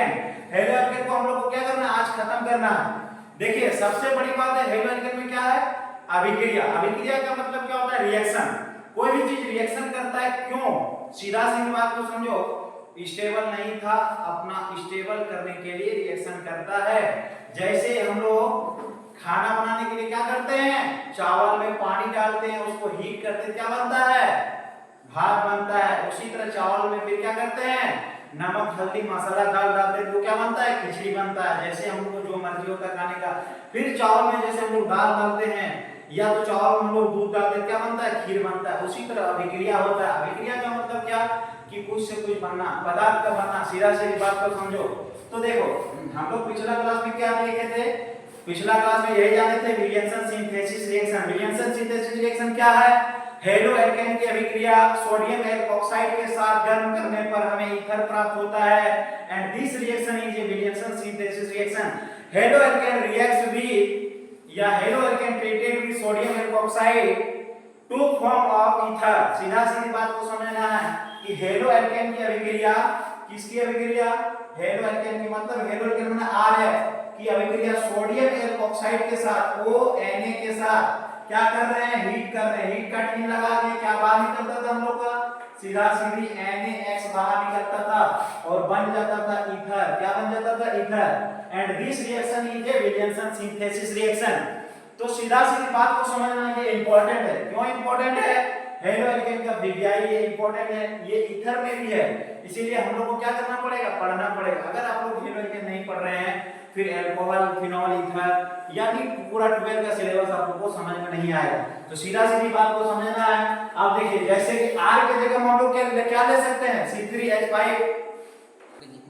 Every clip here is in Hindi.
एल्केन। हेलो एल्केन को हम लोग को क्या करना है, आज खत्म करना है। देखिए सबसे बड़ी बात है हेलो एल्केन में क्या है, अभिक्रिया। अभिक्रिया का मतलब क्या होता है, रिएक्शन। कोई भी चीज रिएक्शन करता है, क्यों? सीधा सीधी बात को समझो, स्टेबल नहीं था, अपना स्टेबल करने के लिए रिएक्शन करता है। जैसे हम लोग खाना बनाने के लिए क्या करते हैं, चावल में पानी डालते हैं, उसको हीट करते हैं, क्या बनता है, भात बनता है। उसी तरह चावल में फिर क्या करते हैं, नमक हल्दी मसाला डालते हैं, तो क्या बनता है, खिचड़ी बनता है। जैसे हम लोग जो मर्जी होता है खाने का। फिर चावल में जैसे हम लोग दाल डालते हैं, या तो चावल में हम लोग दूध डालते हैं, क्या बनता है, खीर बनता है। उसी तरह अभिक्रिया होता है। अभिक्रिया का मतलब क्या, कि कुछ से कुछ बनना, पदार्थ का बनना। सीधा सीधी बात को समझो। तो देखो हम लोग पिछला क्लास में क्या देखे थे, पिछला क्लास में यही जाने थे, Williamson synthesis reaction. Williamson synthesis reaction क्या है, हेलो एल्केन की अभिक्रिया सोडियम एल्कोक्साइड के साथ गर्म करने पर हमें ईथर प्राप्त होता है। And this reaction is a Williamson synthesis reaction. Halo alkane reacts with या halo alkane treated with sodium alkoxide to form of ether. सीधा सीधी बात को समझना है कि हेलो एल्केन की अभिक्रिया, किसकी अभिक्रिया, हेलो एल्केन की मतलब हेलो एल्केन माने RF की अभिक्रिया सोडियम एल्कोक्साइड के साथ ONA के साथ क्या कर रहे हैं, हीट कर रहे हैं। हीट का टीम लगा के क्या बाहर निकलता था हम लोग का, सीधा सीधी NaX बाहर निकलता था और बन जाता था ईथर। क्या बन जाता था, ether. And this reaction is a Williamson synthesis reaction. तो सीधा सीधी बात को समझना ये इंपॉर्टेंट है। क्यों इंपॉर्टेंट है, हेलो एल्केन का विज्ञान ये इंपॉर्टेंट है, ये ईथर में भी है। इसीलिए हम लोग को क्या करना पड़ेगा, पढ़ना पड़ेगा। अगर आप लोग हेलो एल्केन नहीं पढ़ रहे हैं, फिर अल्कोहल फिनॉल ईथर यानी पूरा 12 का सिलेबस आप लोगों को समझ में नहीं आएगा। तो सीधा सीधी बात को समझना है। आप देखिए जैसे कि R के जगह हम लोग क्या ले सकते हैं, C3H5।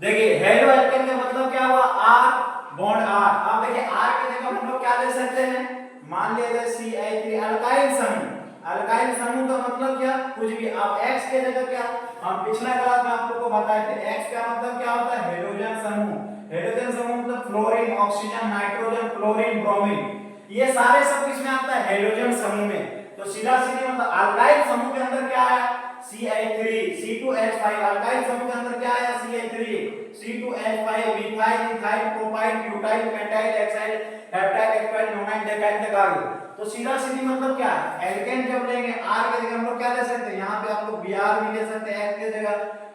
देखिए हेलो एल्केन का मतलब क्या हुआ, R बॉन्ड R। अब देखिए R के जगह हम लोग क्या ले सकते हैं, मान लीजिए CH3 अल्काइल समूह। अल्काइल समूह का मतलब क्या, कुछ भी। अब X के जगह क्या, हम पिछला क्लास में आप लोगों को बताए थे, X का मतलब क्या होता है, हेलोजन समूह। हेलोजन समूह मतलब fluorine, oxygen, nitrogen, chlorine, bromine, ये सारे सब किसमें आता है, हेलोजन समूह में। तो सीधा सीधी मतलब अल्काइल समूह के अंदर क्या है, CH3 C2H5। अल्काइल समूह के अंदर क्या है, CH3 C2H5 methyl ethyl propyl butyl pentyl hexyl heptyl एक्सपाइल नोनाइल डेकाइल तक आ गए। तो सीधा सीधी मतलब क्या है, एल्केन जब लेंगे R के जगह हम लोग क्या ले सकते हैं, यहाँ पे आप लोग Br भी ले सकते हैं X के जगह।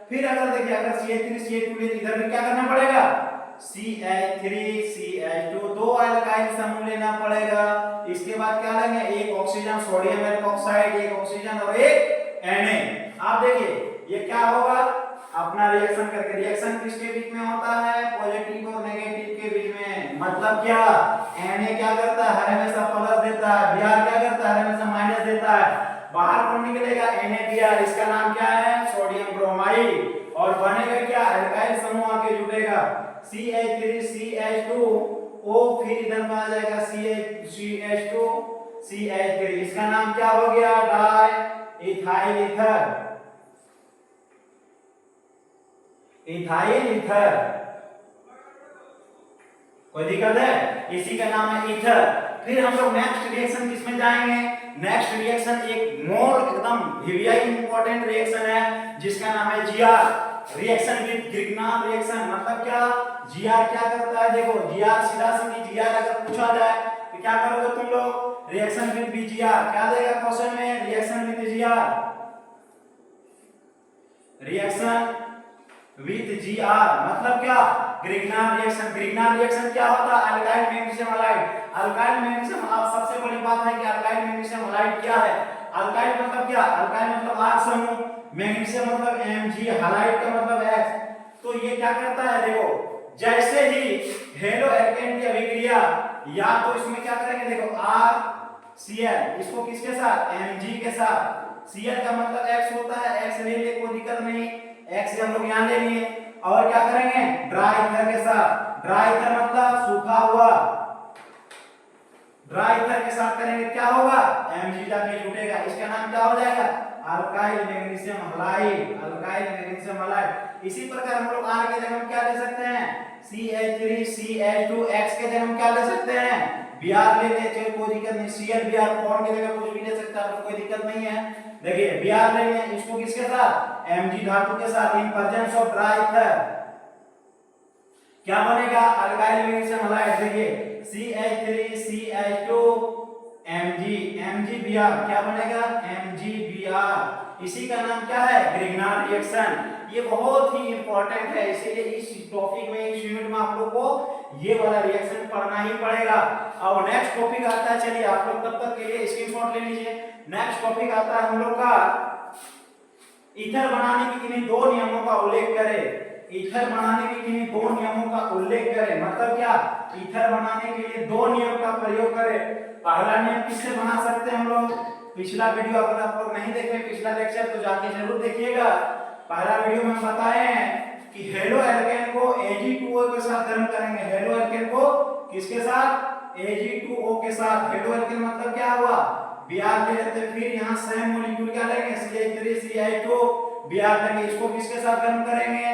फिर अगर देखिए अगर CH3 CH2 ले तो इधर भी क्या करना पड़ेगा, CH3 CH2 दो अल्काइल समूह लेना पड़ेगा। इसके बाद क्या लेंगे, एक ऑक्सीजन सोडियम एल्कोक्साइड, एक ऑक्सीजन और एक Na। आप देखिए ये क्या होगा, अपना रिएक्शन करके, रिएक्शन किसके बीच में होता है, पॉजिटिव और नेगेटिव के बीच में। मतलब क्या, Na क्या करता है, हर हमेशा प्लस देता है, Br क्या करता है, हर हमेशा माइनस देता है। बाहर कौन निकलेगा, NaBr, इसका नाम क्या है, सोडियम ब्रोमाइड। और बनेगा क्या, अल्काइल समूह आके जुड़ेगा, CH3 CH2 O, फिर इधर में आ जाएगा CH2 CH3, इसका नाम क्या हो गया, di ethyl ether, ethyl ether. कोई दिक्कत है, इसी का नाम है ईथर। फिर हम लोग नेक्स्ट रिएक्शन किसमें जाएंगे, नेक्स्ट रिएक्शन एक मोर एकदम वेरी इंपॉर्टेंट रिएक्शन है जिसका नाम है जीआर रिएक्शन विद ग्रिग्नान रिएक्शन। मतलब क्या, जीआर क्या करता है, देखो जीआर सीधा सीधी जीआर अगर पूछा जाए तो क्या करोगे तुम लोग, रिएक्शन विद बीजीआर क्या देगा क्वेश्चन में, reaction with GR, reaction with GR मतलब क्या, ग्रिग्नान रिएक्शन। ग्रिग्नान रिएक्शन क्या होता है, alkyl magnesium halide. Alkyl magnesium, आप सबसे बड़ी बात है कि अल्काइल मैग्नीशियम हलाइड क्या है। अल्काइल मतलब क्या, अल्काइल मतलब R समूह, मैग्नीशियम मतलब Mg, हलाइड का मतलब X। तो ये क्या करता है, देखो जैसे ही हेलो एल्केन की अभिक्रिया, या तो इसमें क्या करेंगे, देखो RCl, इसको किसके साथ, Mg के साथ। Cl का मतलब X होता है, X ले ले कोई दिक्कत नहीं, X से हम लोग यहां ले लिए। और क्या करेंगे, ड्राई ईथर के साथ। ड्राई ईथर मतलब सूखा हुआ, ड्राई ईथर के साथ करेंगे क्या होगा, Mg जाके जुटेगा, इसका नाम क्या हो जाएगा, alkyl magnesium halide, alkyl magnesium halide. इसी प्रकार हम लोग R के जगह हम क्या ले सकते हैं, CH3 CH2, X के जगह हम क्या ले सकते हैं, Br ले ले, चलो कोई दिक्कत नहीं, Cl Br कौन के जगह कुछ भी ले सकता है, कोई दिक्कत नहीं है। देखिए Br ले लें, इसको किसके साथ, Mg धातु के साथ, in presence of dry ether, क्या बनेगा अल्काइल मैग्नीशियम हलाइड, देखिए CH3CH2 MgBr, क्या बनेगा MgBr। इसी का नाम क्या है ग्रिग्नार्ड रिएक्शन। ये बहुत ही इंपॉर्टेंट है, इसीलिए इस टॉपिक में इस यूनिट में आप लोग को ये वाला रिएक्शन पढ़ना ही पड़ेगा। अब नेक्स्ट टॉपिक आता है, चलिए आप लोग तब तक के लिए स्क्रीनशॉट ले लीजिए। नेक्स्ट टॉपिक आता है हम लोग का ईथर बनाने के किन्हीं दो नियमों का उल्लेख करें। ईथर बनाने के किन्हीं दो नियमों का उल्लेख करें, मतलब क्या ईथर बनाने के लिए दो नियम का प्रयोग करें। पहला नियम किससे बना सकते हैं हम लोग, पिछला वीडियो अगर आप लोग नहीं देखे पिछला लेक्चर तो जाके जरूर देखिएगा। पहला वीडियो में बताए हैं कि हेलो एल्केन को Ag2O के साथ गर्म करेंगे। हेलो एल्केन को किसके साथ Ag2O के साथ। हेलो एल्केन मतलब क्या हुआ Br ले लेते, फिर यहाँ सेम मॉलिक्यूल क्या लेंगे CH3CH2 Br लेंगे, इसको किसके साथ गर्म करेंगे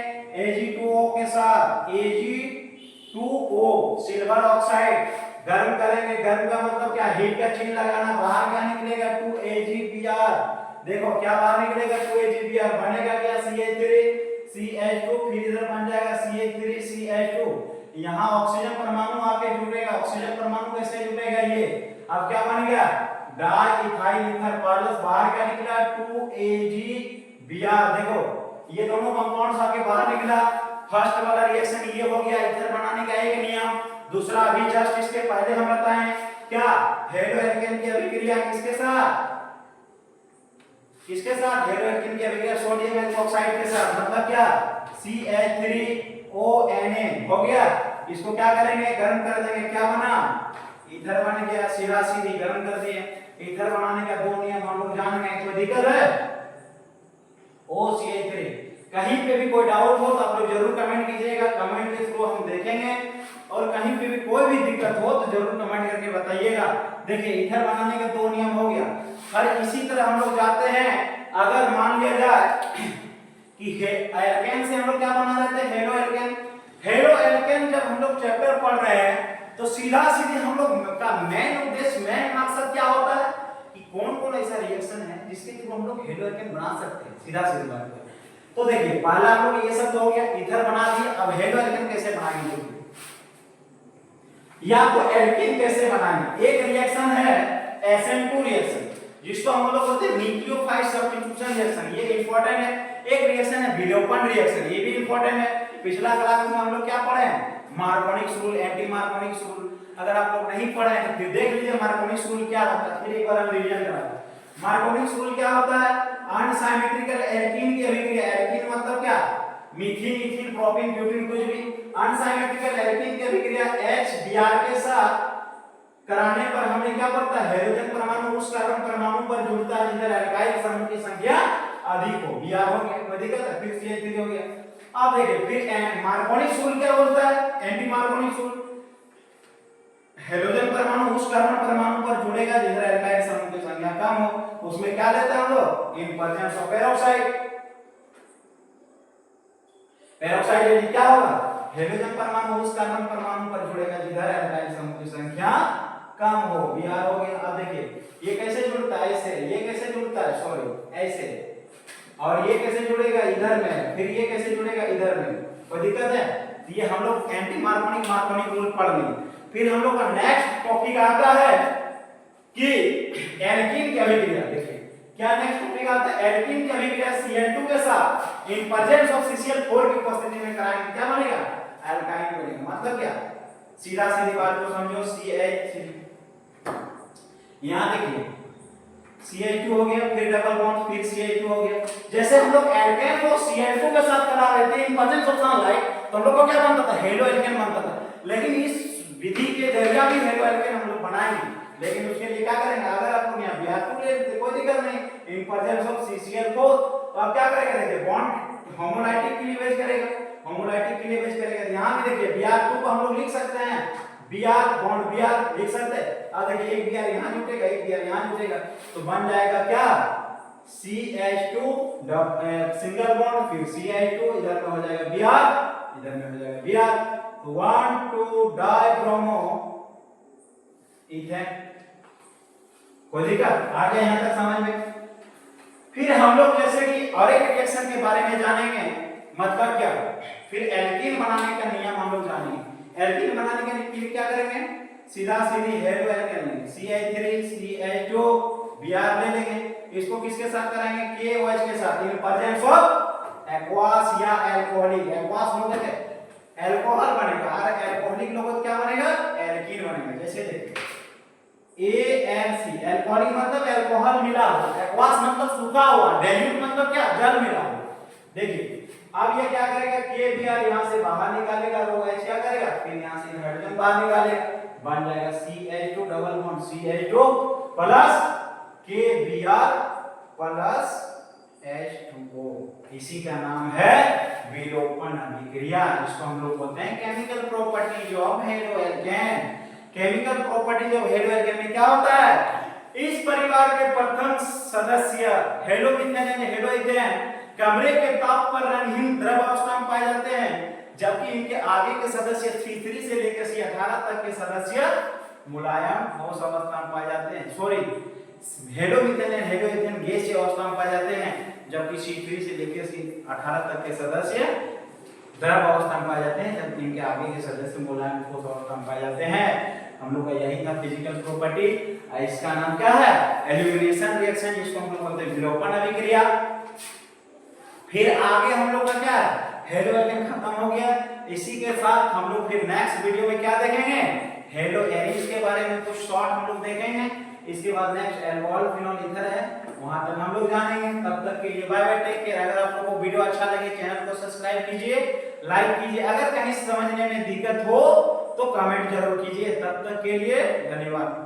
Ag2O के साथ। Ag2O सिल्वर ऑक्साइड गर्म करेंगे। गर्म का मतलब क्या हीट का चिन्ह लगाना, बाहर क्या निकलेगा 2AgBr। देखो क्या बाहर निकलेगा 2AgBr, बनेगा क्या CH3CH2, फिर इधर बन जाएगा CH3CH2। यहाँ ऑक्सीजन परमाणु आके जुड़ेगा, ऑक्सीजन परमाणु कैसे जुड़ेगा ये, अब क्या बन गया डाई इथाइल ईथर प्लस बाहर क्या निकला 2AgBr। देखो ये दोनों कंपाउंड्स आके बाहर निकला। फर्स्ट वाला रिएक्शन ये हो गया ईथर बनाने का एक नियम। दूसरा अभी जस्ट इसके पहले हम बताएं क्या हेलो एल्केन की अभिक्रिया किसके साथ हेलो एल्केन की अभिक्रिया सोडियम हाइड्रोक्साइड के साथ, मतलब क्या CH3ONA हो गया। इसको क्या करेंगे गर्म कर देंगे, क्या बना ईथर बन गया। सीधा सीधी गर्म कर दिए। ईथर बनाने का दो नियम हम लोग जान गए, कोई दिक्कत है OCH3। कहीं पे भी कोई डाउट हो तो आप लोग जरूर कमेंट कीजिएगा, कमेंट के थ्रू हम देखेंगे। और कहीं पे भी कोई भी दिक्कत हो तो जरूर कमेंट करके बताइएगा। देखिए ईथर बनाने का दो नियम हो गया। और इसी तरह हम लोग जाते हैं, अगर मान लिया जाए कि एल्केन से हम लोग क्या बना रहे थे हेलो एल्केन। हेलो एल्केन जब हम लोग चैप्टर पढ़ रहे हैं तो सीधा सीधे हम लोग का मेन उद्देश्य मेन मकसद क्या होता है कि कौन कौन ऐसा रिएक्शन है जिसके थ्रू हम लोग हेलो एल्केन बना सकते हैं, सीधा सीधी बात है। तो देखिए पहला हम लोग ये सब तो हो गया, ईथर बना दिए। अब हेलो एल्केन कैसे बनाएंगे या तो एल्कीन कैसे बनाएंगे। एक रिएक्शन है SN2 रिएक्शन जिसको हम लोग बोलते हैं न्यूक्लियोफाइड सब्स्टिट्यूशन रिएक्शन, ये इंपॉर्टेंट है। एक रिएक्शन है विलोपन रिएक्शन, ये भी इंपॉर्टेंट है। पिछला क्लास में हम लोग क्या पढ़े हैं मार्कोनिक्स रूल, एंटी मार्कोनिक्स रूल। अगर आप लोग नहीं पढ़े हैं तो फिर देख लीजिए मार्कोनिक्स रूल क्या होता है, फिर एक बार हम रिवीजन कराते हैं। मार्कोनिक्स रूल क्या होता है अनसिमेट्रिकल एल्कीन की अभिक्रिया। एल्कीन मतलब क्या मीथेन इथीन प्रोपेन ब्यूटेन कुछ भी। अनसिमेट्रिकल एल्कीन की अभिक्रिया HBr के साथ कराने पर हमें क्या पड़ता है हाइड्रोजन परमाणु उस कार्बन परमाणु पर जुड़ता है जिधर एल्काइल समूह की संख्या अधिक हो। Br हो गया, कोई दिक्कत है, फिर CH3 हो गया। अब देखिए फिर मार्कोनिक्स रूल क्या बोलता है एंटी मार्कोनिक्स रूल, हाइड्रोजन परमाणु उस कार्बन परमाणु पर जुड़ेगा जिधर एल्काइल समूह की संख्या कम हो। उसमें क्या लेते हैं हम लोग in presence of peroxide. Peroxide यदि क्या होगा हाइड्रोजन परमाणु उस कार्बन परमाणु पर जुड़ेगा जिधर एल्काइल समूह की संख्या कम हो। Br हो गया। अब देखिए ये कैसे जुड़ता है ऐसे, ये कैसे जुड़ता है सॉरी ऐसे, और ये कैसे जुड़ेगा इधर में, फिर ये कैसे जुड़ेगा इधर में, कोई दिक्कत है। ये हम लोग एंटी मार्कोनिक मार्कोनिक रूल पढ़ लिए। फिर हम लोग का नेक्स्ट टॉपिक आता है कि एल्कीन की अभिक्रिया। देखिए क्या नेक्स्ट टॉपिक आता है एल्कीन की अभिक्रिया Cl2 के साथ इन प्रेजेंस ऑफ CCl4 की उपस्थिति में कराएंगे, क्या बनेगा एल्काइन बनेगा। मतलब क्या सीधा सीधी बात को समझो CH3 यहां देखिए CH2 हो गया, फिर डबल बॉन्ड, फिर CH2 हो गया। जैसे हम लोग एल्केन को Cl2 के साथ करा रहे थे इन प्रेजेंस ऑफ सनलाइट तो हम लोग को क्या बनता था हेलो एल्केन बनता था। लेकिन इस विधि के जरिए भी हेलो एल्केन हम लोग बनाएंगे, लेकिन उसके लिए क्या करेंगे अगर आप लोग यहां Br2 ले लेते कोई दिक्कत नहीं, इन प्रेजेंस ऑफ CCl4 तो आप क्या करेंगे देखिए बॉन्ड होमोलाइटिक क्लीवेज करेगा, होमोलाइटिक क्लीवेज करेगा। यहां भी देखिए Br2 को हम लोग लिख सकते हैं Br बॉन्ड Br लिख सकते हैं। अब देखिए एक Br यहां जुटेगा एक Br यहां जुटेगा तो बन जाएगा क्या CH2 सिंगल बॉन्ड, फिर CH2 इधर में हो जाएगा Br इधर में हो जाएगा Br, तो 1 2 डाइब्रोमो इथेन। कोई दिक्कत आ गया यहां तक समझ में। फिर हम लोग जैसे कि और एक रिएक्शन के बारे में जानेंगे मतलब क्या? फिर एल्कीन बनाने का नियम हम लोग जानेंगे। एल्कीन बनाने के लिए क्या करेंगे? सीधा सीधी हेलो एल्केन लेंगे, CH3 CH2 Br ले लेंगे। इसको किसके साथ कराएंगे? KOH के साथ, इन प्रेजेंस ऑफ एक्वास या अल्कोहलिक। एक्वास लोगे थे अल्कोहल बनेगा और अल्कोहलिक लोगों क्या बनेगा? एल्कीन बनेगा। जैसे देखिए ANC, अल्कोहलिक मतलब अल्कोहल मिला हुआ, एक्वास मतलब सूखा हुआ, डाइल्यूट मतलब क्या? जल मिला हुआ। देखिए अब ये क्या करेगा? KBr यहां से बाहर निकालेगा, OH क्या करेगा? फिर यहां से हाइड्रोजन बाहर निकालेगा, बन जाएगा CH2 double bond CH2 plus KBr plus H2O। इसी का नाम है विलोपन अभिक्रिया। इसको हम लोग बोलते हैं chemical properties of haloalkane. Chemical properties of haloalkane में क्या होता है? इस परिवार के प्रथम सदस्य हेलोमिथेन यानी हेलोइथेन कमरे के ताप पर रंगहीन द्रव अवस्था में पाए जाते हैं, जबकि इनके आगे के सदस्य C3 से लेकर C18 तक के सदस्य मुलायम ठोस अवस्था में पाए जाते हैं। सॉरी, हेलोमिथेन एंड हेलोइथेन गैसीय अवस्था में पाए जाते हैं, जबकि C3 से लेकर C18 तक के सदस्य द्रव अवस्था में पाए जाते हैं, जबकि इनके आगे के सदस्य मुलायम ठोस अवस्था में पाए जाते हैं। हम लोग का यही था फिजिकल प्रॉपर्टी। इसका नाम क्या है? एलिमिनेशन रिएक्शन, जिसको हम लोग बोलते हैं विलोपन अभिक्रिया। फिर आगे हम लोग का क्या है? हेलोएल्केन खत्म हो गया। इसी के साथ हम लोग फिर नेक्स्ट वीडियो में क्या देखेंगे? हेलो एरिस के बारे में कुछ शॉर्ट हम लोग देखेंगे। इसके बाद नेक्स्ट अल्कोहल फिनोल ईथर है, वहां तक हम लोग जानेंगे। तब तक के लिए बाय बाय, टेक केयर। अगर आप लोगों को वीडियो अच्छा लगे चैनल को सब्सक्राइब कीजिए, लाइक कीजिए। अगर कहीं समझने में दिक्कत हो तो कमेंट जरूर कीजिए। तब तक के लिए धन्यवाद।